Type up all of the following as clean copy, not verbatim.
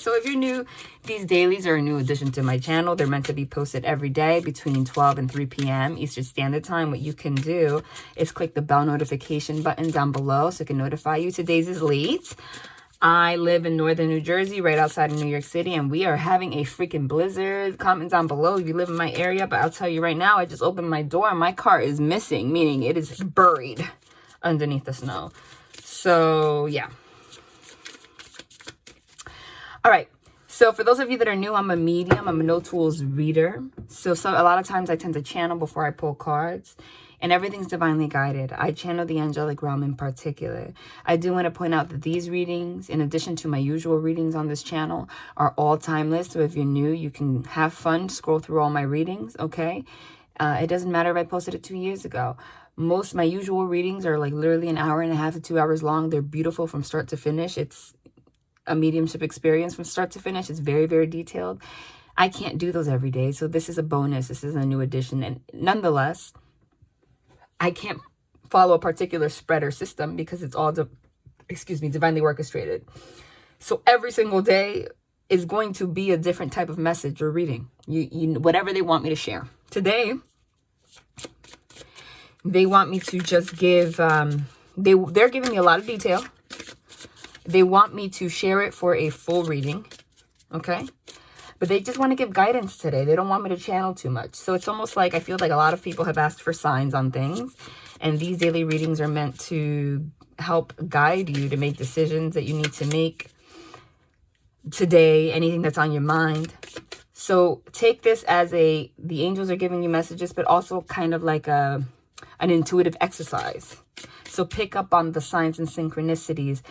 So if you're new, these dailies are a new addition to my channel. They're meant to be posted every day between 12 and 3 p.m. Eastern Standard Time. What you can do is click the bell notification button down below so it can notify you. Today's is late. I live in northern New Jersey, right outside of New York City, and we are having a freaking blizzard. Comment down below if you live in my area, but I'll tell you right now, I just opened my door and my car is missing, meaning it is buried underneath the snow. So, yeah. All right. So for those of you that are new, I'm a medium. I'm a no tools reader. So a lot of times I tend to channel before I pull cards, and everything's divinely guided. I channel the angelic realm in particular. I do want to point out that these readings, in addition to my usual readings on this channel, are all timeless. So if you're new, you can have fun, scroll through all my readings, okay? It doesn't matter if I posted it 2 years ago. Most my usual readings are like literally an hour and a half to 2 hours long. They're beautiful from start to finish. It's a mediumship experience from start to finish. It's very, very detailed. I can't do those every day. So this is a bonus. This is a new addition. And nonetheless, I can't follow a particular spread or system because it's all, divinely orchestrated. So every single day is going to be a different type of message or reading. Whatever they want me to share. Today, they want me to just give, they're giving me a lot of detail. They want me to share it for a full reading, okay? But they just want to give guidance today. They don't want me to channel too much. So it's almost like I feel like a lot of people have asked for signs on things. And these daily readings are meant to help guide you to make decisions that you need to make today, anything that's on your mind. So take this as the angels are giving you messages, but also kind of like an intuitive exercise. So pick up on the signs and synchronicities.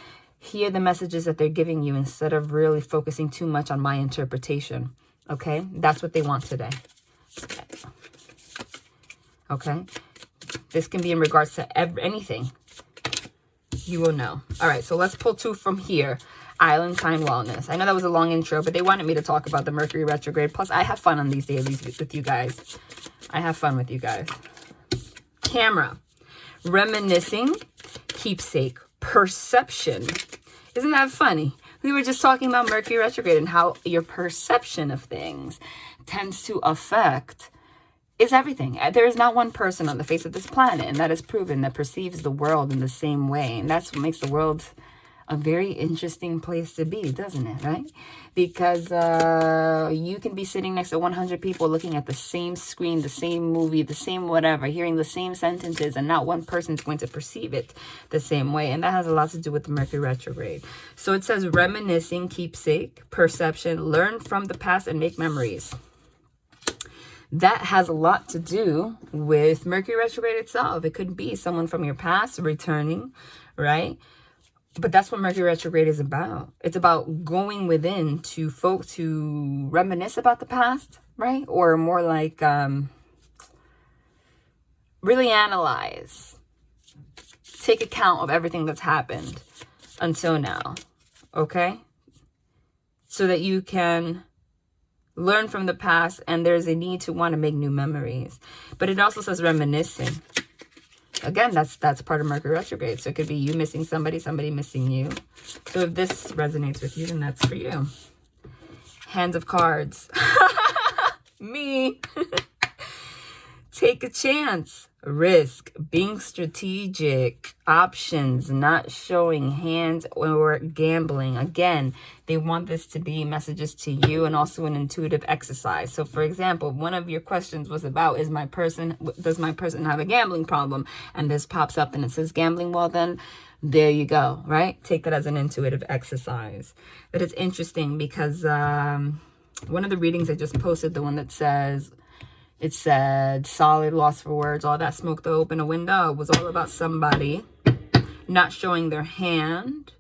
Hear the messages that they're giving you instead of really focusing too much on my interpretation. Okay? That's what they want today. Okay? This can be in regards to anything. You will know. All right, so let's pull two from here. Island Time Wellness. I know that was a long intro, but they wanted me to talk about the Mercury retrograde. Plus, I have fun on these dailies with you guys. I have fun with you guys. Camera. Reminiscing. Keepsake. Perception. Isn't that funny? We were just talking about Mercury retrograde and how your perception of things tends to affect is everything. There is not one person on the face of this planet, and that is proven, that perceives the world in the same way. And that's what makes the world a very interesting place to be, doesn't it, right? Because you can be sitting next to 100 people looking at the same screen, the same movie, the same whatever, hearing the same sentences, and not one person's going to perceive it the same way. And that has a lot to do with the Mercury retrograde. So it says reminiscing, keepsake, perception, learn from the past and make memories. That has a lot to do with Mercury retrograde itself. It could be someone from your past returning, right? But that's what Mercury retrograde is about. It's about going within to reminisce about the past, right? Or more like really analyze, take account of everything that's happened until now, okay? So that you can learn from the past, and there's a need to want to make new memories. But it also says reminiscing. Again, that's part of Mercury retrograde. So it could be you missing somebody, somebody missing you. So if this resonates with you, then that's for you. Hands of Cards. Me. Take a chance. Risk. Being strategic. Options. Not showing hands or gambling. Again, they want this to be messages to you and also an intuitive exercise. So for example, one of your questions was about, does my person have a gambling problem? And this pops up and it says gambling. Well, then there you go, right? Take that as an intuitive exercise. But it's interesting because one of the readings I just posted, the one that says, it said, solid, lost for words, all that smoke to open a window, was all about somebody not showing their hand,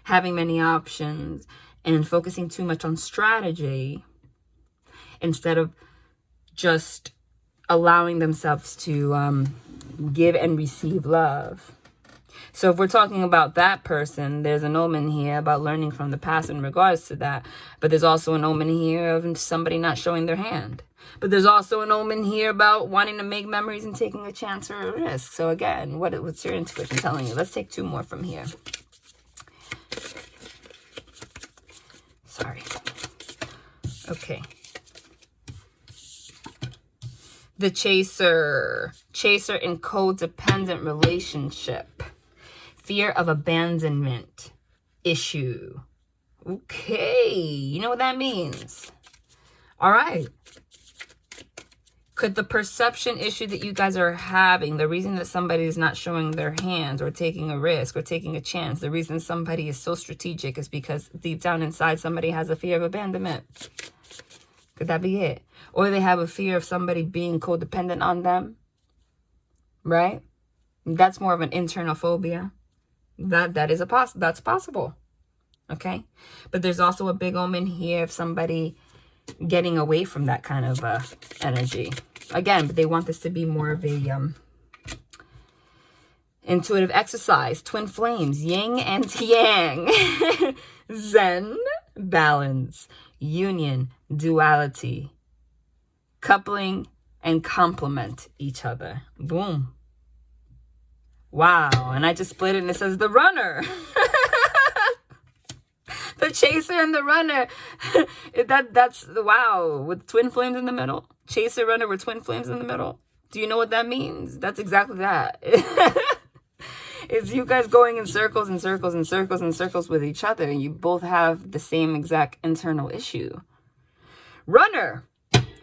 having many options, and focusing too much on strategy instead of just allowing themselves to give and receive love. So if we're talking about that person, there's an omen here about learning from the past in regards to that. But there's also an omen here of somebody not showing their hand. But there's also an omen here about wanting to make memories and taking a chance or a risk. So again, what's your intuition telling you? Let's take two more from here. Sorry. Okay. The chaser. Chaser in codependent relationship. Fear of abandonment issue. Okay. You know what that means. All right. Could the perception issue that you guys are having, the reason that somebody is not showing their hands or taking a risk or taking a chance, the reason somebody is so strategic is because deep down inside somebody has a fear of abandonment. Could that be it? Or they have a fear of somebody being codependent on them, right? That's more of an internal phobia. That's possible, okay? But there's also a big omen here of somebody getting away from that kind of energy. Again, but they want this to be more of a intuitive exercise. Twin flames, yin and yang. Zen, balance, union, duality, coupling, and complement each other. Boom. Wow. And I just split it and it says the runner. The chaser and the runner. That's wow. With twin flames in the middle. Chaser, runner with twin flames in the middle. Do you know what that means? That's exactly that. It's you guys going in circles and circles and circles and circles with each other. And you both have the same exact internal issue. Runner.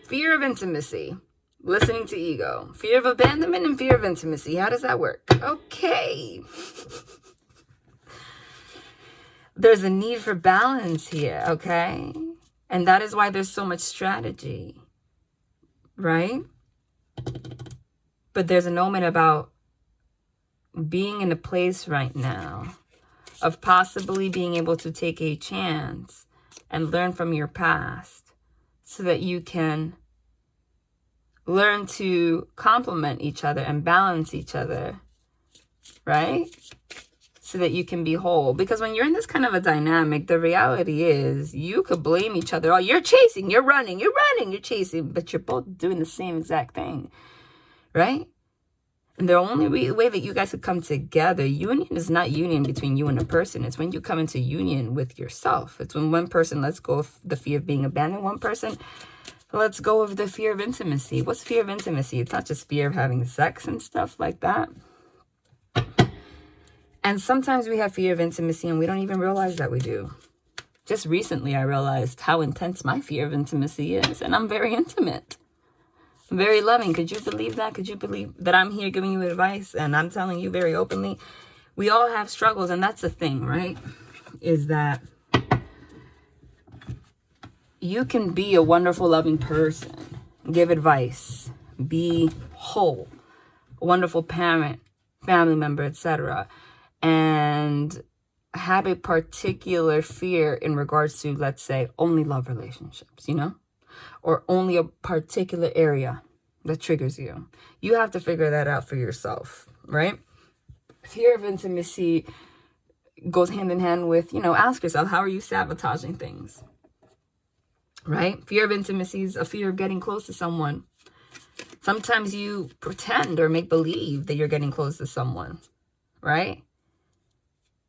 Fear of intimacy. Listening to ego. Fear of abandonment and fear of intimacy. How does that work? Okay. There's a need for balance here, okay? And that is why there's so much strategy, right? But there's an omen about being in a place right now of possibly being able to take a chance and learn from your past so that you can learn to complement each other and balance each other, right? So that you can be whole. Because when you're in this kind of a dynamic, the reality is you could blame each other. Oh, you're chasing, you're running, you're chasing, but you're both doing the same exact thing, right? And the only way that you guys could come together, union is not union between you and a person. It's when you come into union with yourself. It's when one person lets go of the fear of being abandoned. One person lets go of the fear of intimacy. What's fear of intimacy? It's not just fear of having sex and stuff like that. And sometimes we have fear of intimacy and we don't even realize that we do. Just recently, I realized how intense my fear of intimacy is. And I'm very intimate. I'm very loving. Could you believe that? Could you believe that I'm here giving you advice? And I'm telling you very openly, we all have struggles. And that's the thing, right? Is that you can be a wonderful, loving person. Give advice. Be whole. A wonderful parent, family member, etc. And have a particular fear in regards to, let's say, only love relationships, you know? Or only a particular area that triggers you. You have to figure that out for yourself, right? Fear of intimacy goes hand in hand with, you know, ask yourself, how are you sabotaging things? Right? Fear of intimacy is a fear of getting close to someone. Sometimes you pretend or make believe that you're getting close to someone, right?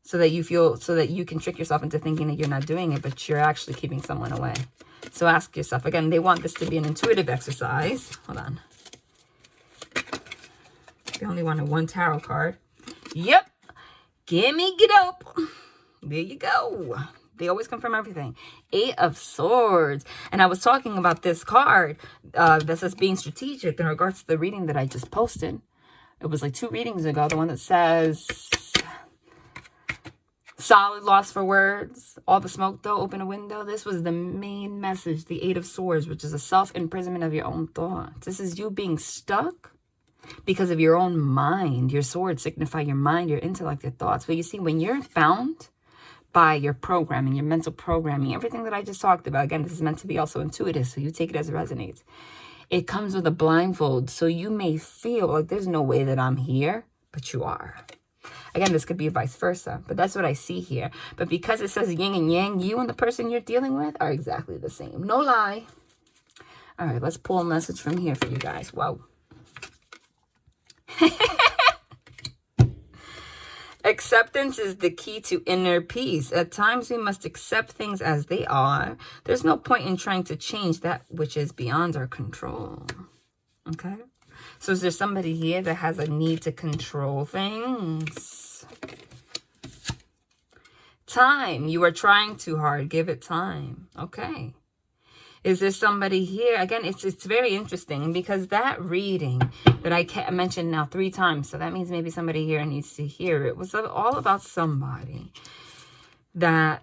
So that you can trick yourself into thinking that you're not doing it, but you're actually keeping someone away. So ask yourself, again, they want this to be an intuitive exercise. Hold on. They only wanted one tarot card. Yep. Gimme, get up. There you go. They always confirm everything. 8 of Swords. And I was talking about this card that says being strategic in regards to the reading that I just posted. It was like 2 readings ago. The one that says solid loss for words. All the smoke, though, open a window. This was the main message, the 8 of Swords, which is a self-imprisonment of your own thoughts. This is you being stuck because of your own mind. Your swords signify your mind, your intellect, your thoughts. But you see, when you're bound by your programming, your mental programming, everything that I just talked about, again, this is meant to be also intuitive, so you take it as it resonates. It comes with a blindfold, so you may feel like there's no way that I'm here, but you are. Again, this could be vice versa, but that's what I see here. But because it says yin and yang, you and the person you're dealing with are exactly the same. No lie. All right, let's pull a message from here for you guys. Whoa. Acceptance is the key to inner peace. At times, we must accept things as they are. There's no point in trying to change that which is beyond our control. Okay? So is there somebody here that has a need to control things? Time. You are trying too hard. Give it time. Okay. Is there somebody here? Again, it's very interesting because that reading that I mentioned now 3 times, so that means maybe somebody here needs to hear it, was all about somebody that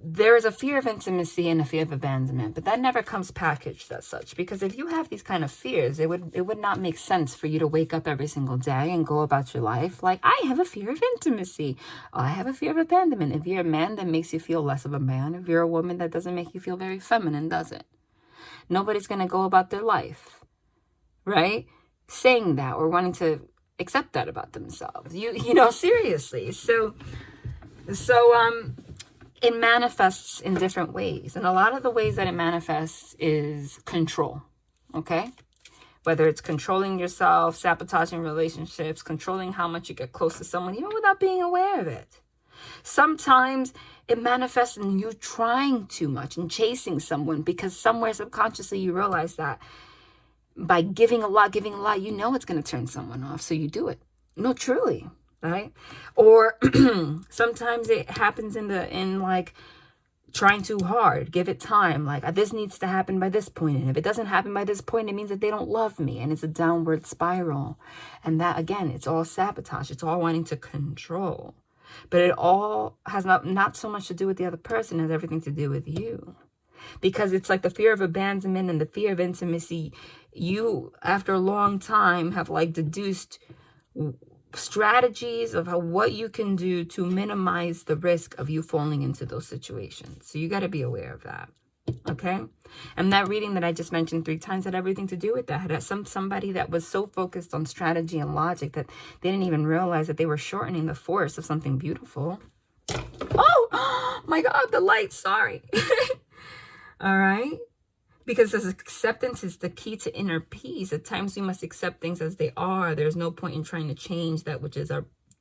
there is a fear of intimacy and a fear of abandonment, but that never comes packaged as such. Because if you have these kind of fears, it would not make sense for you to wake up every single day and go about your life like, I have a fear of intimacy. Oh, I have a fear of abandonment. If you're a man, that makes you feel less of a man. If you're a woman, that doesn't make you feel very feminine, does it? Nobody's going to go about their life, right, saying that or wanting to accept that about themselves. You know, seriously. So it manifests in different ways. And a lot of the ways that it manifests is control, okay? Whether it's controlling yourself, sabotaging relationships, controlling how much you get close to someone, even without being aware of it. Sometimes it manifests in you trying too much and chasing someone because somewhere subconsciously you realize that by giving a lot, you know it's going to turn someone off. So you do it. No, truly. Right? Or sometimes it happens in like trying too hard. Give it time. Like, this needs to happen by this point. And if it doesn't happen by this point, it means that they don't love me. And it's a downward spiral. And that, again, it's all sabotage. It's all wanting to control. But it all has not so much to do with the other person as everything to do with you. Because it's like the fear of abandonment and the fear of intimacy. You, after a long time, have like deduced strategies of what you can do to minimize the risk of you falling into those situations. So you got to be aware of that. Okay? And that reading that I just mentioned 3 times had everything to do with that. Had somebody that was so focused on strategy and logic that they didn't even realize that they were shortening the force of something beautiful. Oh my God, the light. Sorry. All right? Because this acceptance is the key to inner peace. At times we must accept things as they are. There's no point in trying to change that which is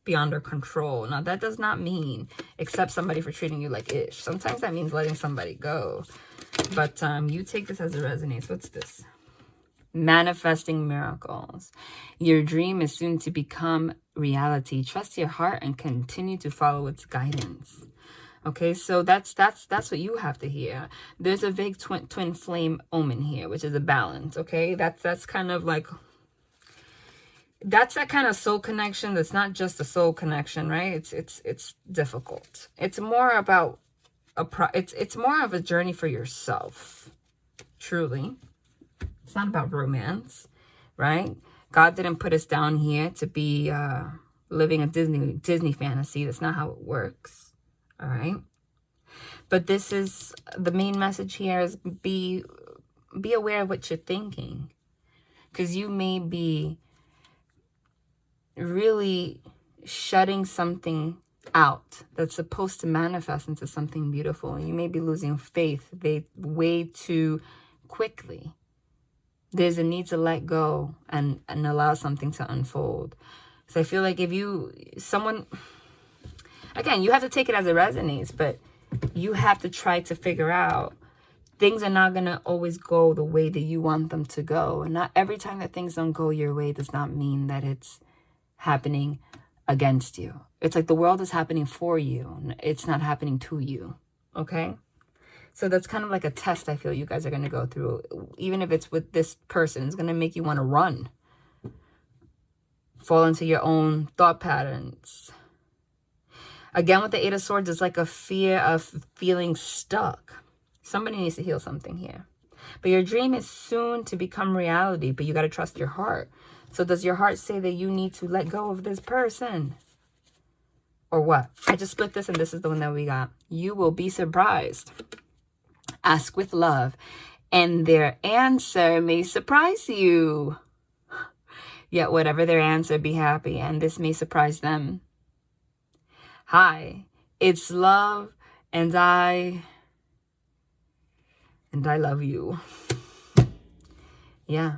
beyond our control. Now, that does not mean accept somebody for treating you like ish. Sometimes that means letting somebody go. But you take this as it resonates. What's this? Manifesting miracles. Your dream is soon to become reality. Trust your heart and continue to follow its guidance. Okay, so that's what you have to hear. There's a big twin flame omen here, which is a balance. Okay, that's kind of like, that's that kind of soul connection. That's not just a soul connection, right? It's difficult. It's more about it's more of a journey for yourself. Truly, it's not about romance, right? God didn't put us down here to be living a Disney fantasy. That's not how it works. All right. But this is the main message here is be aware of what you're thinking, because you may be really shutting something out that's supposed to manifest into something beautiful. You may be losing faith way too quickly. There's a need to let go and allow something to unfold. So I feel like again, you have to take it as it resonates, but you have to try to figure out things are not going to always go the way that you want them to go. And not every time that things don't go your way does not mean that it's happening against you. It's like the world is happening for you. It's not happening to you. Okay? So that's kind of like a test I feel you guys are going to go through. Even if it's with this person, it's going to make you want to run. Fall into your own thought patterns. Again, with the 8 of Swords, it's like a fear of feeling stuck. Somebody needs to heal something here. But your dream is soon to become reality, but you got to trust your heart. So does your heart say that you need to let go of this person? Or what? I just split this and this is the one that we got. You will be surprised. Ask with love, and their answer may surprise you. Yet whatever their answer, be happy, and this may surprise them. Hi, it's love, and I love you. Yeah.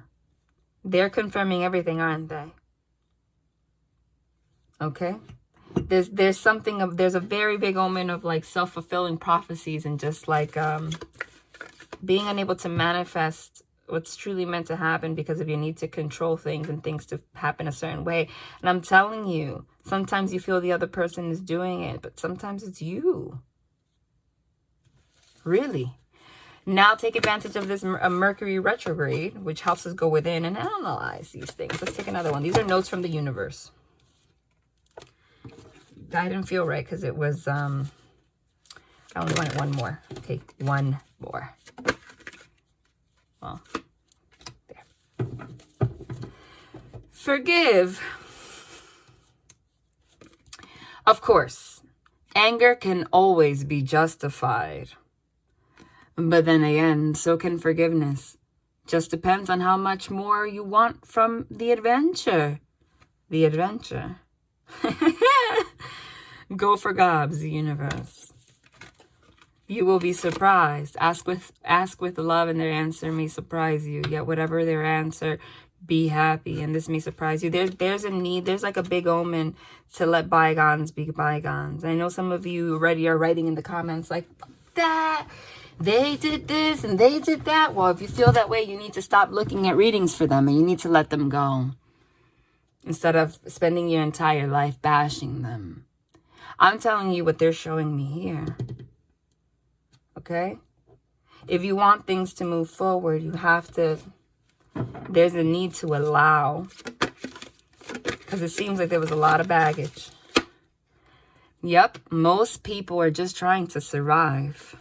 They're confirming everything, aren't they? Okay? There's something of, there's a very big omen of like self-fulfilling prophecies and just like being unable to manifest what's truly meant to happen because of your need to control things and things to happen a certain way. And I'm telling you, sometimes you feel the other person is doing it, but sometimes it's you. Really. Now take advantage of this Mercury retrograde, which helps us go within and analyze these things. Let's take another one. These are notes from the universe. I didn't feel right because it was, I only wanted one more. Okay, one more. Well, there. Forgive. Of course, anger can always be justified. But then again, so can forgiveness. Just depends on how much more you want from the adventure. The adventure. Go for gobs, universe. You will be surprised. Ask with love and their answer may surprise you. Yet whatever their answer, be happy. And this may surprise you. There's a need. There's like a big omen to let bygones be bygones. I know some of you already are writing in the comments like, that they did this and they did that. Well, if you feel that way, you need to stop looking at readings for them and you need to let them go. Instead of spending your entire life bashing them. I'm telling you what they're showing me here. Okay? If you want things to move forward, you have to, there's a need to allow. Because it seems like there was a lot of baggage. Yep, most people are just trying to survive.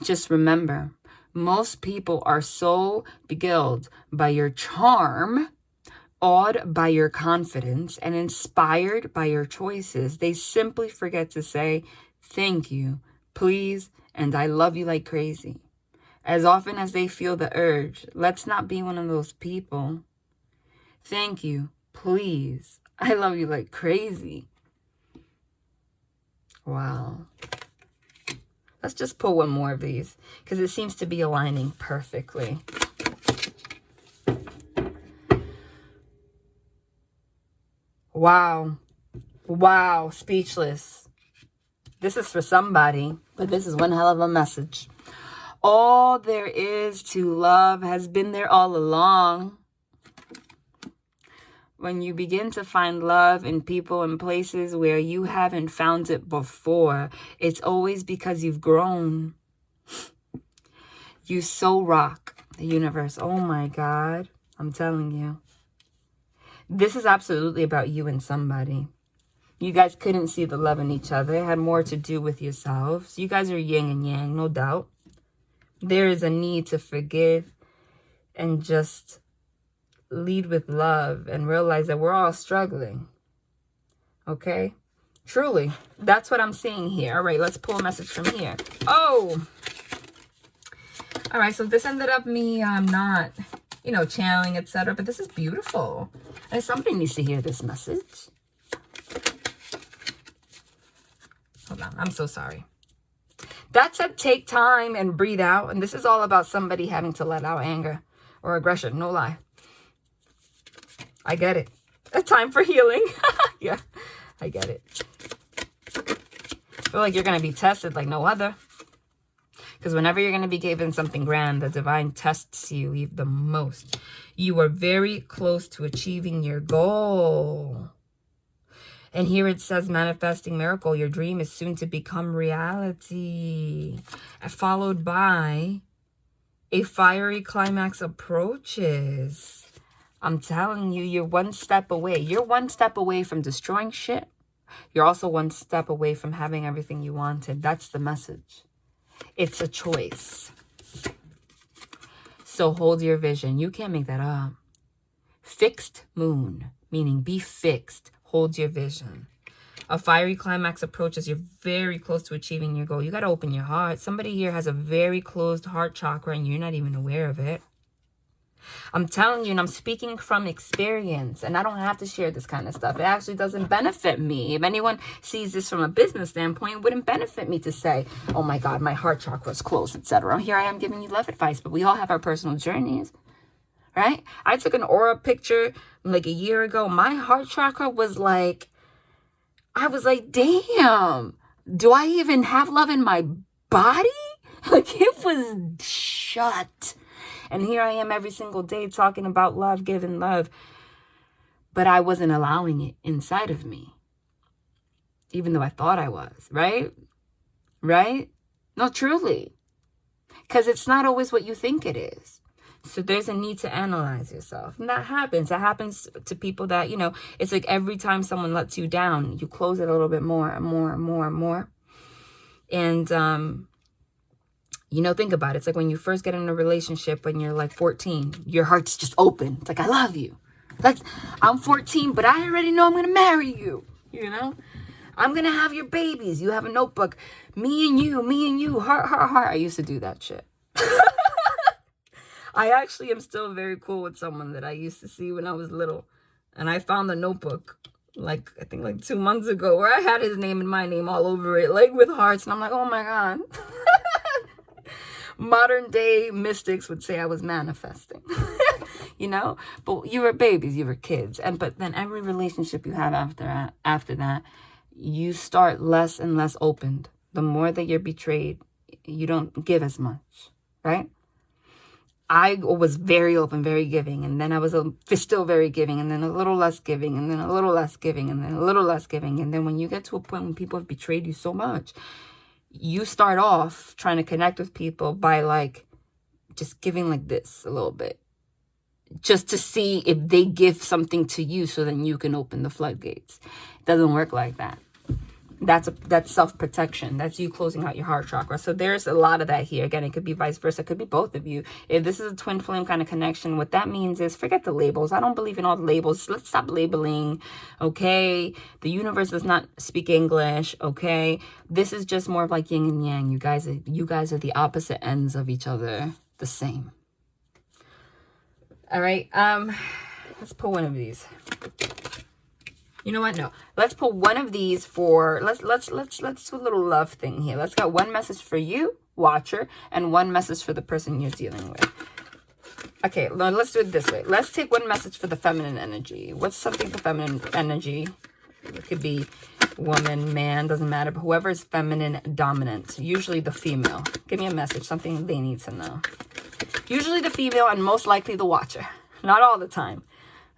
Just remember, most people are so beguiled by your charm, awed by your confidence, and inspired by your choices. They simply forget to say, thank you, please, and I love you like crazy. As often as they feel the urge, let's not be one of those people. Thank you, please, I love you like crazy. Wow. Let's just pull one more of these because it seems to be aligning perfectly. Wow. Wow. Speechless. This is for somebody, but this is one hell of a message. All there is to love has been there all along. When you begin to find love in people and places where you haven't found it before, it's always because you've grown. You so rock the universe. Oh my God. I'm telling you. This is absolutely about you and somebody. You guys couldn't see the love in each other. It had more to do with yourselves. You guys are yin and yang, no doubt. There is a need to forgive and just lead with love and realize that we're all struggling. Okay? Truly. That's what I'm seeing here. All right, let's pull a message from here. Oh! All right, so this ended up me not, you know, channeling, etc. But this is beautiful. And somebody needs to hear this message. Hold on. I'm so sorry. That said, take time and breathe out. And this is all about somebody having to let out anger or aggression. No lie. I get it. A time for healing. Yeah, I get it. I feel like you're going to be tested like no other. Because whenever you're going to be given something grand, the divine tests you the most. You are very close to achieving your goal. And here it says, manifesting miracle. Your dream is soon to become reality. Followed by a fiery climax approaches. I'm telling you, you're one step away. You're one step away from destroying shit. You're also one step away from having everything you wanted. That's the message. It's a choice. So hold your vision. You can't make that up. Fixed moon, meaning be fixed. Hold your vision. A fiery climax approaches. You're very close to achieving your goal. You got to open your heart. Somebody here has a very closed heart chakra and you're not even aware of it. I'm telling you, and I'm speaking from experience, and I don't have to share this kind of stuff. It actually doesn't benefit me. If anyone sees this from a business standpoint, it wouldn't benefit me to say, oh my God, my heart chakra is closed, etc. Here I am giving you love advice, but we all have our personal journeys, right? I took an aura picture like a year ago. My heart chakra was like, I was like, damn, do I even have love in my body? Like, it was shut. And here I am every single day talking about love, giving love. But I wasn't allowing it inside of me, even though I thought I was, right? Right? No, truly. Because it's not always what you think it is. So there's a need to analyze yourself. And that happens. That happens to people that, you know, it's like every time someone lets you down, you close it a little bit more and more and more and more. And, you know, think about it. It's like when you first get in a relationship when you're like 14, your heart's just open. It's like, I love you. Like, I'm 14, but I already know I'm going to marry you. You know, I'm going to have your babies. You have a notebook. Me and you, heart, heart, heart. I used to do that shit. I actually am still very cool with someone that I used to see when I was little. And I found the notebook, like, I think like 2 months ago, where I had his name and my name all over it, like with hearts. And I'm like, oh my God. Modern day mystics would say I was manifesting. You know, but you were babies, you were kids. But then every relationship you have after that, you start less and less opened. The more that you're betrayed, you don't give as much, right? I was very open, very giving, and then I was still very giving, and then a little less giving, and then a little less giving, and then a little less giving. And then when you get to a point when people have betrayed you so much, you start off trying to connect with people by like just giving like this a little bit, just to see if they give something to you so then you can open the floodgates. It doesn't work like that. That's self-protection. That's you closing out your heart chakra. So there's a lot of that here. Again, it could be vice versa. It could be both of you. If this is a twin flame kind of connection, what that means is forget the labels. I don't believe in all the labels. Let's stop labeling, okay? The universe does not speak English, okay? This is just more of like yin and yang. You guys are the opposite ends of each other, the same. All right, let's pull one of these. You know what? No, let's pull one of these for, let's do a little love thing here. Let's got one message for you, watcher, and one message for the person you're dealing with. Okay, let's do it this way. Let's take one message for the feminine energy. What's something for feminine energy? It could be woman, man, doesn't matter, but whoever is feminine dominant, usually the female. Give me a message, something they need to know. Usually the female and most likely the watcher. Not all the time.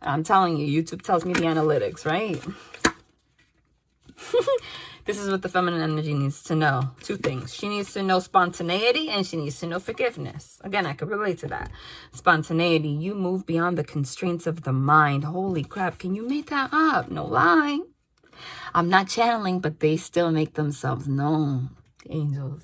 I'm telling you, YouTube tells me the analytics, right? This is what the feminine energy needs to know. Two things. She needs to know spontaneity and she needs to know forgiveness. Again, I could relate to that. Spontaneity, you move beyond the constraints of the mind. Holy crap, can you make that up? No lie. I'm not channeling, but they still make themselves known. Angels.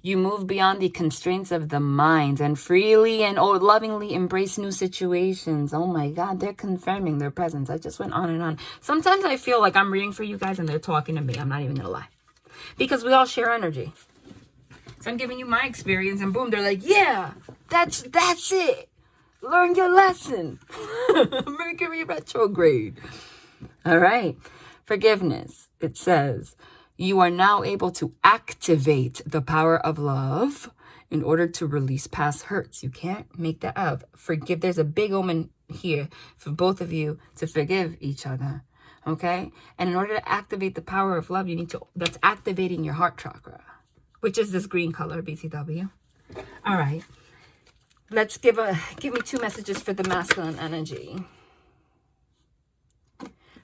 You move beyond the constraints of the mind and freely and lovingly embrace new situations. Oh my God, they're confirming their presence. I just went on and on. Sometimes I feel like I'm reading for you guys and they're talking to me. I'm not even gonna lie. Because we all share energy. So I'm giving you my experience and boom, they're like, yeah, that's it. Learn your lesson. Mercury retrograde. All right. Forgiveness. It says, you are now able to activate the power of love in order to release past hurts. You can't make that up. Forgive. There's a big omen here for both of you to forgive each other. Okay? And in order to activate the power of love, you need to, that's activating your heart chakra, which is this green color, BTW. All right. Let's give me two messages for the masculine energy.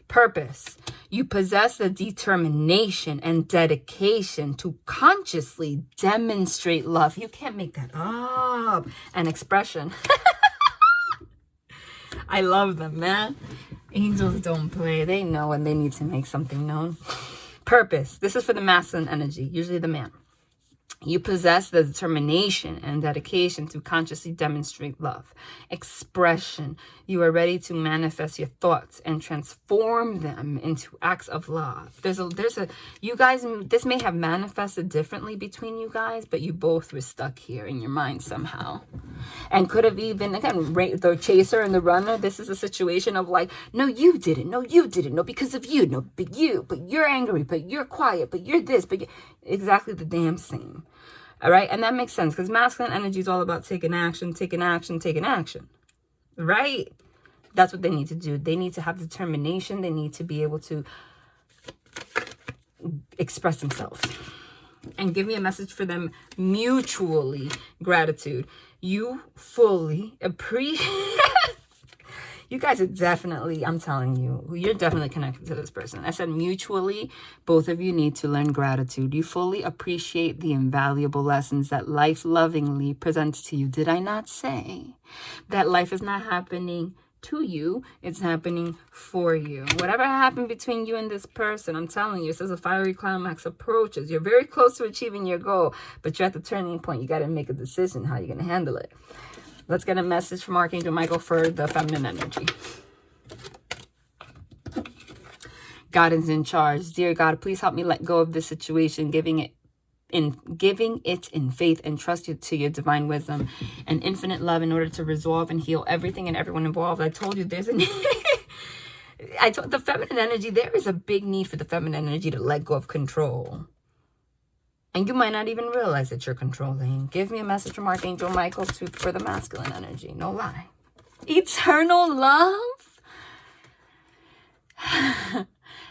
Purpose. You possess the determination and dedication to consciously demonstrate love. You can't make that up. And expression. I love them, man. Angels don't play. They know when they need to make something known. Purpose. This is for the masculine energy, usually the man. You possess the determination and dedication to consciously demonstrate love. Expression. You are ready to manifest your thoughts and transform them into acts of love. You guys, this may have manifested differently between you guys, but you both were stuck here in your mind somehow. And could have even, again, the chaser and the runner, this is a situation of like, no, you didn't. No, you didn't. No, because of you. No, but you're angry, but you're quiet, but you're this, but exactly the damn same. All right. And that makes sense because masculine energy is all about taking action, taking action, taking action. right? That's what they need to do. They need to have determination. They need to be able to express themselves. And give me a message for them mutually. Gratitude. You fully appreciate... You guys are definitely, I'm telling you, you're definitely connected to this person. I said mutually, both of you need to learn gratitude. You fully appreciate the invaluable lessons that life lovingly presents to you. Did I not say that life is not happening to you? It's happening for you. Whatever happened between you and this person, I'm telling you, it says a fiery climax approaches. You're very close to achieving your goal, but you're at the turning point. You got to make a decision how you're going to handle it. Let's get a message from Archangel Michael for the feminine energy. God is in charge. Dear God, please help me let go of this situation, giving it in faith and trust you to your divine wisdom and infinite love in order to resolve and heal everything and everyone involved. I told you there's a I told the feminine energy, there is a big need for the feminine energy to let go of control. And you might not even realize that you're controlling. Give me a message from Archangel Michael for the masculine energy. No lie. Eternal love.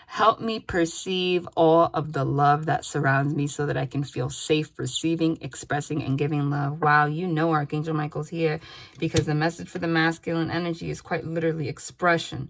Help me perceive all of the love that surrounds me so that I can feel safe receiving, expressing, and giving love. Wow, you know Archangel Michael's here because the message for the masculine energy is quite literally expression.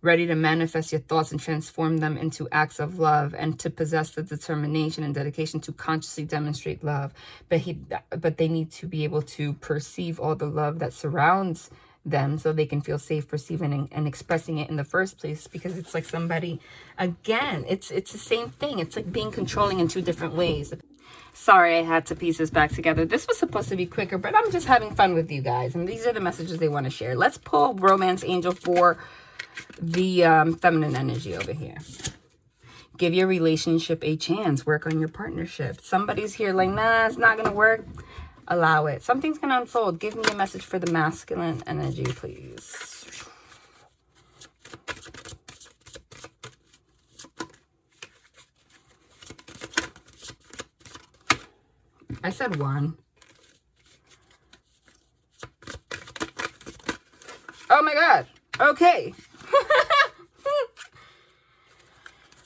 Ready to manifest your thoughts and transform them into acts of love, and to possess the determination and dedication to consciously demonstrate love. But they need to be able to perceive all the love that surrounds them so they can feel safe receiving and expressing it in the first place, because it's like somebody, again, it's the same thing. It's like being controlling in two different ways. Sorry, I had to piece this back together. This was supposed to be quicker, but I'm just having fun with you guys, and these are the messages they want to share. Let's pull Romance Angel for the feminine energy over here. Give your relationship a chance. Work on your partnership. Somebody's here like, nah, it's not gonna work. Allow it. Something's gonna unfold. Give me a message for the masculine energy, please. I said one. Oh my God. Okay.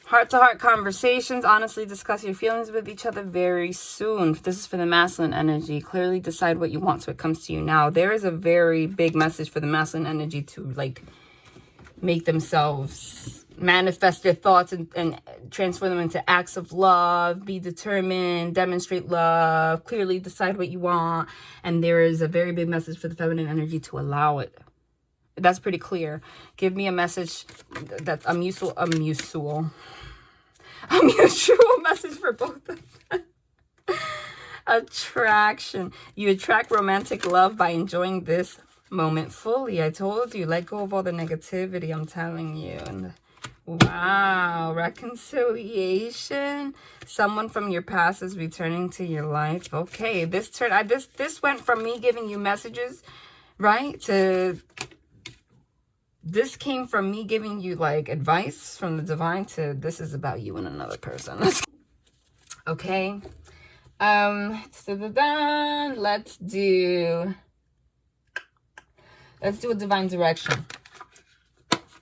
Heart-to-heart conversations. Honestly discuss your feelings with each other very soon. This is for the masculine energy. Clearly decide what you want so it comes to you now. There is a very big message for the masculine energy to like make themselves manifest their thoughts and transfer them into acts of love. Be determined, demonstrate love, clearly decide what you want. And there is a very big message for the feminine energy to allow it. That's pretty clear. Give me a message that's a mutual message for both of them. Attraction. You attract romantic love by enjoying this moment fully. I told you, let go of all the negativity, I'm telling you. And wow, reconciliation. Someone from your past is returning to your life. Okay, this went from me giving you messages, right, to this came from me giving you like advice from the divine to this is about you and another person. Okay. Let's do a divine direction.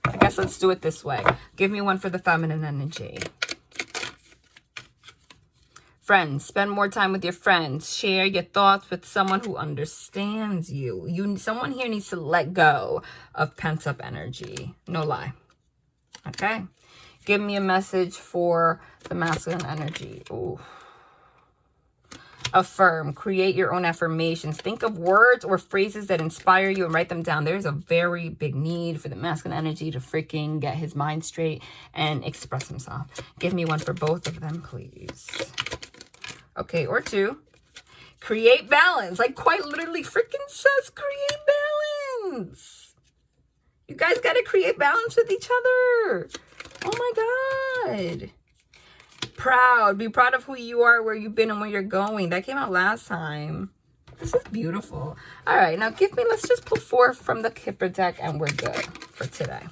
I guess let's do it this way. Give me one for the feminine energy. Friends, spend more time with your friends. Share your thoughts with someone who understands you. Someone here needs to let go of pent-up energy. No lie. Okay? Give me a message for the masculine energy. Ooh. Affirm. Create your own affirmations. Think of words or phrases that inspire you and write them down. There's a very big need for the masculine energy to freaking get his mind straight and express himself. Give me one for both of them, please. Okay, or two. Create balance. Like quite literally freaking says create balance. You guys got to create balance with each other. Oh my God. Proud. Be proud of who you are, where you've been, and where you're going. That came out last time. This is beautiful. All right, now let's just pull 4 from the Kipper deck and we're good for today.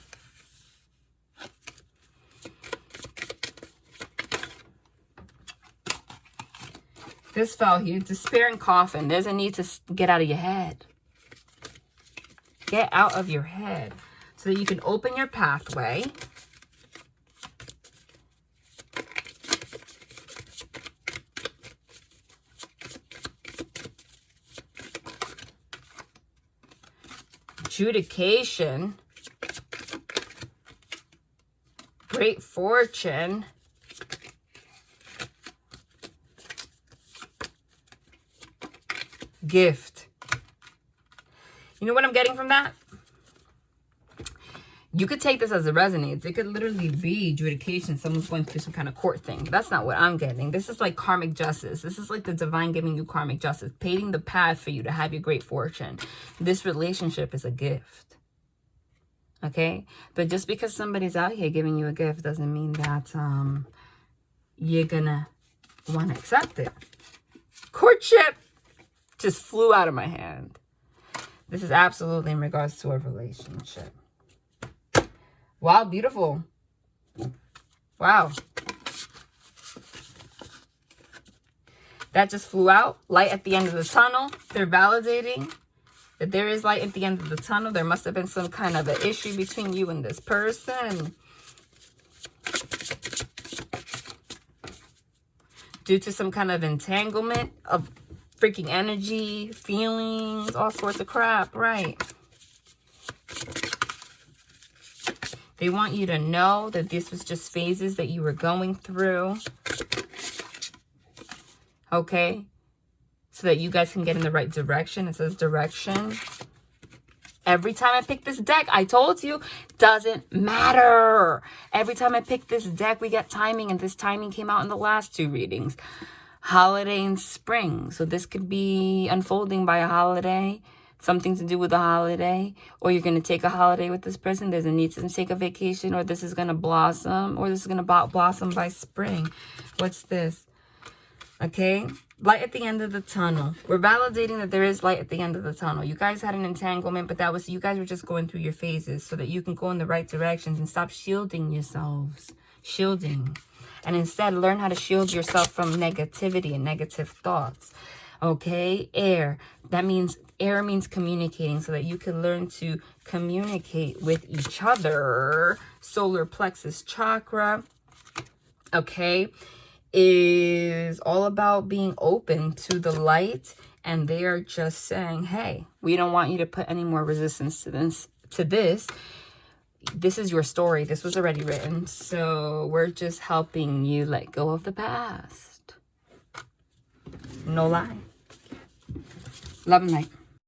This fell here. Despair and coffin. There's a need to get out of your head. Get out of your head so that you can open your pathway. Adjudication. Great fortune. Gift. You know what I'm getting from that? You could take this as it resonates. It could literally be adjudication. Someone's going through some kind of court thing. But that's not what I'm getting. This is like karmic justice. This is like the divine giving you karmic justice, paving the path for you to have your great fortune. This relationship is a gift. Okay? But just because somebody's out here giving you a gift doesn't mean that you're gonna want to accept it. Courtship just flew out of my hand. This is absolutely in regards to a relationship. Wow, beautiful. Wow. That just flew out. Light at the end of the tunnel. They're validating that there is light at the end of the tunnel. There must have been some kind of an issue between you and this person. Due to some kind of entanglement of freaking energy, feelings, all sorts of crap, right? They want you to know that this was just phases that you were going through. Okay? So that you guys can get in the right direction. It says direction. Every time I pick this deck, I told you, doesn't matter. Every time I pick this deck, we get timing. And this timing came out in the last two readings. Holiday and spring. So this could be unfolding by a holiday. Something to do with a holiday. Or you're going to take a holiday with this person. There's a need to take a vacation. Or this is going to blossom. Or this is going to blossom by spring. What's this? Okay. Light at the end of the tunnel. We're validating that there is light at the end of the tunnel. You guys had an entanglement, but that was, you guys were just going through your phases so that you can go in the right directions and stop shielding yourselves. Shielding. And instead, learn how to shield yourself from negativity and negative thoughts. Okay? Air. That means, air means communicating so that you can learn to communicate with each other. Solar plexus chakra. Okay? Is all about being open to the light. And they are just saying, hey, we don't want you to put any more resistance to this. This is your story. This was already written. So we're just helping you let go of the past. No lie. Love and light.